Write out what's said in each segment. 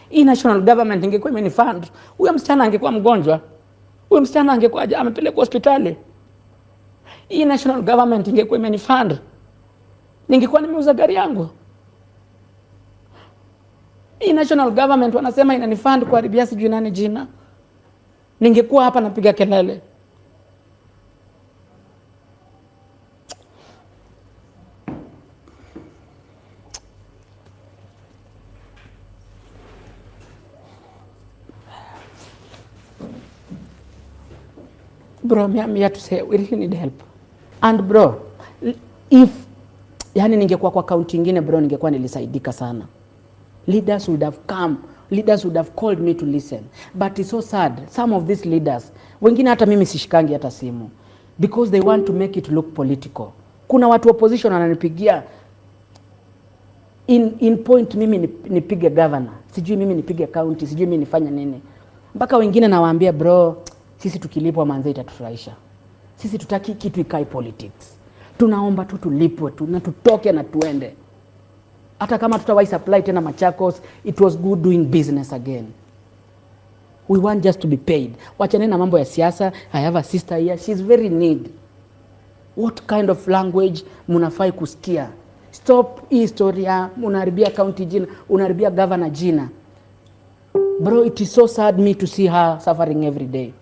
Hii national government ingekuwa imenifund, huyo msichana angekuwa mgonjwa. Huyo msichana angekuwa amepelekwa hospitali. Hii national government ingekuwa imenifund, ningekuwa nimeuza gari yangu. Hii national government wanasema inanifund kuharibia sijui nani jina, ningekuwa hapa napiga kelele. Bro, I'm here to say we really need help. And bro, if yani ningekuwa kwa kaunti nyingine bro, ningekuwa nilisaidika sana. Leaders would have come, leaders would have called me to listen. But it's so sad, some of these leaders, wengine hata mimi sishikangi hata simu, because they want to make it look political. Kuna watu opposition wananipigia in point mimi nipige governor, sijui mimi nipige county, sijui mimi nifanya nini. Mpaka wengine nawaambia bro, sisi tukilipwa manze itatufurahisha. Sisi tutaki kitu ikai politics. Tunaomba tu tulipwe tu na tutoke na tuende. Hata kama tutawai supply tena Machakos, it was good doing business again. We want just to be paid. Wachane na mambo ya siasa. I have a sister here, she's very need. What kind of language munafai kusikia? Stop historia, unaharibia county jina, unaharibia governor jina. Bro, it is so sad me to see her suffering every day.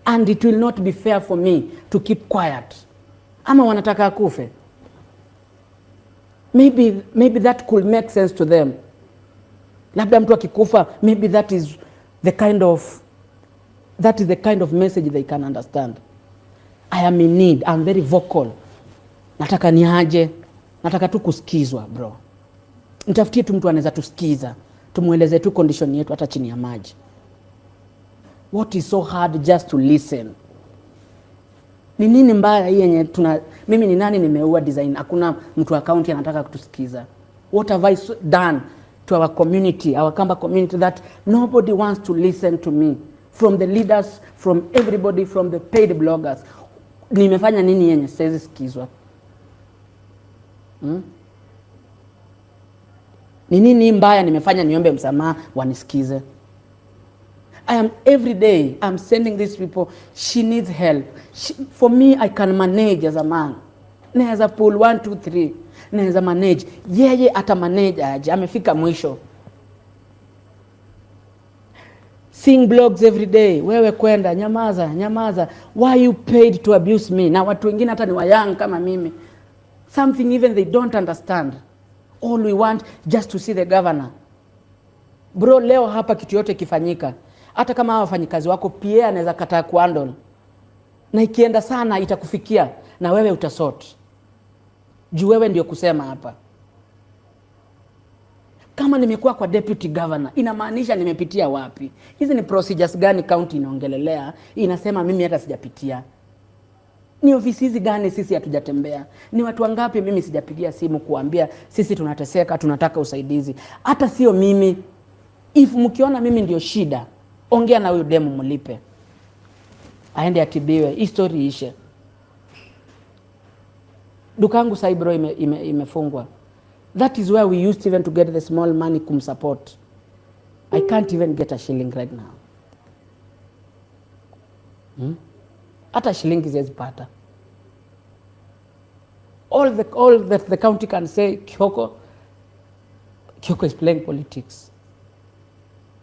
And it will not be fair for me to keep quiet. Ama wanataka akufe. Maybe that could make sense to them. Labda mtu akikufa, maybe that is the kind of message they can understand. I am in need, I'm very vocal. Nataka niaje, nataka tu kusikizwa bro. Nitafutie tu mtu anaweza tusikiza, tumueleze tu condition yetu hata chini ya maji. What is so hard just to listen? Ni nini mbaya hii yenye mimi ni nani nimeua design? Hakuna mtu account anataka kutusikiza. What have I done to our community, our Kamba community, that nobody wants to listen to me? From the leaders, from everybody, from the paid bloggers. Nimefanya nini yenye siwezi sikizwa? Ni nini mbaya nimefanya niombe msamaha wanisikize? Every day I'm sending these people, she needs help. For me, I can manage as a man. Naweza pull 1, 2, 3. Naweza manage. Yeye ata manage aje, amefika mwisho. Seeing blogs every day, wewe kwenda, nyamaza. Why you paid to abuse me? Na watu wengine hata ni wayang kama mimi. Something even they don't understand. All we want just to see the governor. Bro, leo hapa kitu yote kifanyika. Hata kama wafanyikazi wako pia anaweza kataa kuhandle. Na ikienda sana itakufikia na wewe utasort. Juu wewe ndio kusema hapa. Kama nimekuwa kwa deputy governor, inamaanisha nimepitia wapi? Hizi ni procedures gani county inaongelelea? Inasema mimi hata sijapitia. Ni ofisi hizi gani sisi hatujatembea? Ni watu wangapi mimi sijapigia simu kuambia sisi tunateseka, tunataka usaidizi? Hata sio mimi. If mkiona mimi ndio shida, ongea na huyo demo mlipe. Aende atibiwe, history ishe. Dukangu Saibro imefungwa. That is where we used even to get the small money kumsupport. I can't even get a shilling right now. Hata shilingi siwezi pata. All that the county can say, Kioko is playing politics.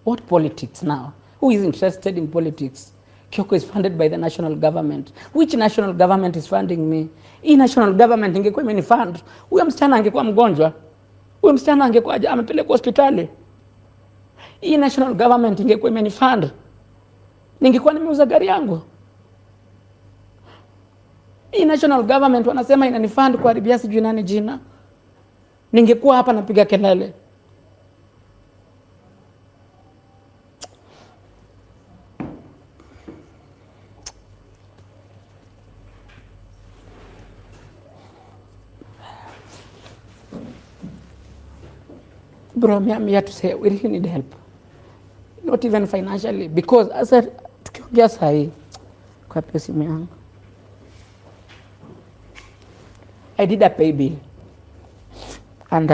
What politics now? Who is interested in politics? Kioko is funded by the national government. Which national government is funding me? Hii national government ingekuwa imenifund, huyo msichana angekuwa mgonjwa. Huyo msichana angekuwa amepelekwa hospitali. Hii national government ingekuwa imenifund, ningekuwa nimeuza gari yangu. Hii national government wanasema inanifund kuharibia sijui nani jina, ningekuwa hapa napiga kelele. Bro, I'm here to say we really need help. Not even financially, because as I tukiongea sahi kwa pesa yangu, I did a pay bill and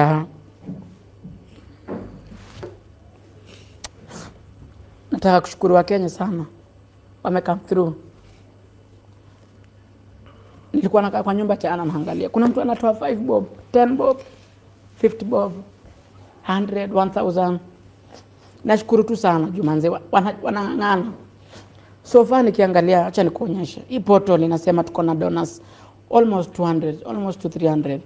Nataka kushukuru wa Kenya sana. Wame come through. Nilikuwa nakaa kwa nyumba jana naangalia. Kuna mtu anatoa 5 bob, 10 bob, 50 bob, 100, 1000. Nashukuru tu sana Jumanze wanang'ang'ana. So far nikiangalia, acha nikuonyeshe. Hii portal inasema tuko na donors almost 200, almost to 300.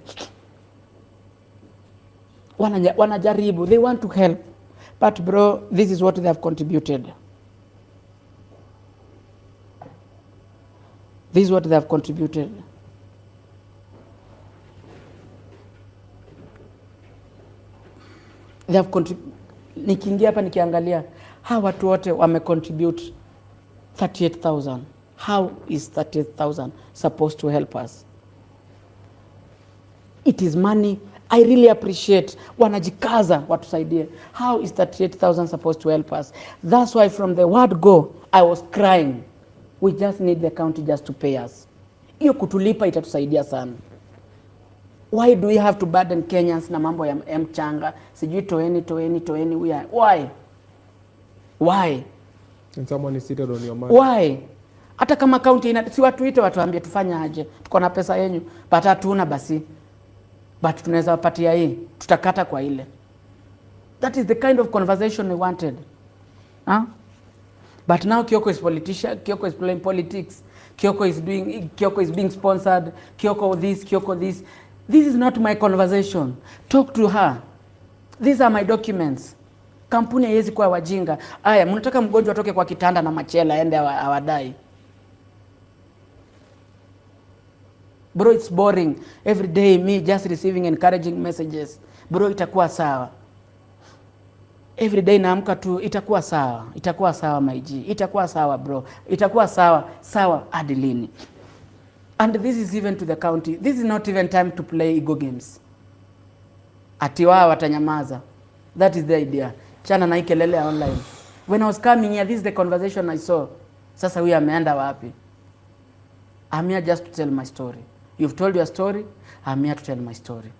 Wanajaribu, they want to help. But bro, this is what they have contributed. This is what they have contributed. They have nikiingia hapa nikiangalia, hawa watu wote wame contribute 38,000. How is 38,000 supposed to help us? It is money. I really appreciate. Wanajikaza watusaidie. How is 38,000 supposed to help us? That's why from the word go, I was crying. We just need the county just to pay us. Hiyo kutulipa itatusaidia sana. Why do we have to burden Kenyans na mambo ya mchanga? Sijui toeni. Why? And someone is seated on your mind. Why? Hata kama county si watu ite watuambie tufanya aje. Tuko na pesa yenyu, but hatuna basi. But tunaweza wapatia hii, tutakata kwa ile. That is the kind of conversation we wanted. Huh? But now Kioko is politician, Kioko is playing politics, Kioko is being sponsored, Kioko this. This is not my conversation. Talk to her. These are my documents. Kampuni haiwezi kuwa wajinga. Aya, mnataka mgonjwa atoke kwa kitanda na machela aende awadai. Bro, it's boring. Every day me just receiving encouraging messages. Bro, itakuwa sawa. Every day naamka tu, itakuwa sawa. Itakuwa sawa my G. Itakuwa sawa bro. Itakuwa sawa hadi lini. And this is even to the county. This is not even time to play ego games. Ati wao watanyamaza. That is the idea. Chana na ikelele online. When I was coming here, this is the conversation I saw. Sasa huyu ameenda wapi? I'm here just to tell my story. You've told your story. I'm here to tell my story.